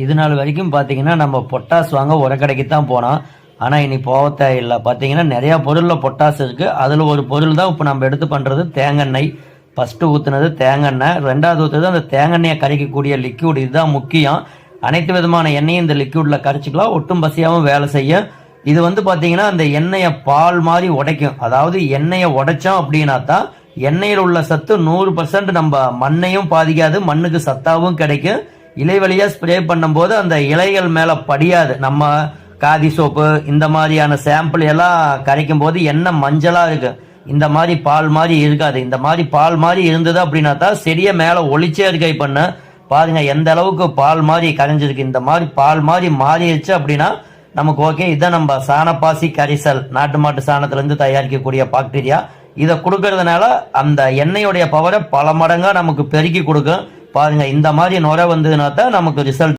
இது நாள் வரைக்கும் பார்த்தீங்கன்னா நம்ம பொட்டாஸ் வாங்க உரக்கடைக்கு தான் போனோம். ஆனால் இனி போக தேவையில்லை. பார்த்தீங்கன்னா நிறையா பொருளில் பொட்டாஸ் இருக்குது. அதில் ஒரு பொருள் தான் இப்போ நம்ம எடுத்து பண்ணுறது தேங்காய். ஃபஸ்ட்டு ஊற்றுனது தேங்காய், ரெண்டாவது ஊற்றுறது அந்த தேங்காயை கரைக்கக்கூடிய லிக்யூட். இதுதான் முக்கியம். அனைத்து விதமான எண்ணெயும் இந்த லிக்யூடில் கரைச்சிக்கலாம். ஒட்டும் பசியாகவும் வேலை செய்யும். இது பார்த்தீங்கன்னா அந்த எண்ணெயை பால் மாதிரி உடைக்கும். அதாவது எண்ணெயை உடைச்சோம் அப்படின்னா தான் எண்ணெயில் உள்ள சத்து 100% நம்ம மண்ணையும் பாதிக்காது, மண்ணுக்கு சத்தாவும் கிடைக்கும். இலை வழியாக ஸ்ப்ரே பண்ணும்போது அந்த இலைகள் மேலே படியாது. நம்ம காதி சோப்பு இந்த மாதிரியான சாம்பிள் எல்லாம் கரைக்கும் போது எண்ணெய் மஞ்சளாக இருக்கு. இந்த மாதிரி பால் மாதிரி இருக்காது. இந்த மாதிரி பால் மாதிரி இருந்தது அப்படின்னா தான் செடியை மேலே ஒளிச்சே இருக்கை பண்ண பாருங்க எந்த அளவுக்கு பால் மாதிரி கரைஞ்சிருக்கு. இந்த மாதிரி பால் மாதிரி மாறிடுச்சு அப்படின்னா நமக்கு ஓகே. இதான் நம்ம சாணப்பாசி கரிசல், நாட்டு மாட்டு சாணத்திலேருந்து தயாரிக்கக்கூடிய பாக்டீரியா. இதை கொடுக்கறதுனால அந்த எண்ணெயுடைய பவரை பல மடங்காக நமக்கு பெருக்கி கொடுக்கும். பாருங்க இந்த மாதிரி நுரை வந்ததுன்னா தான் நமக்கு ரிசல்ட்.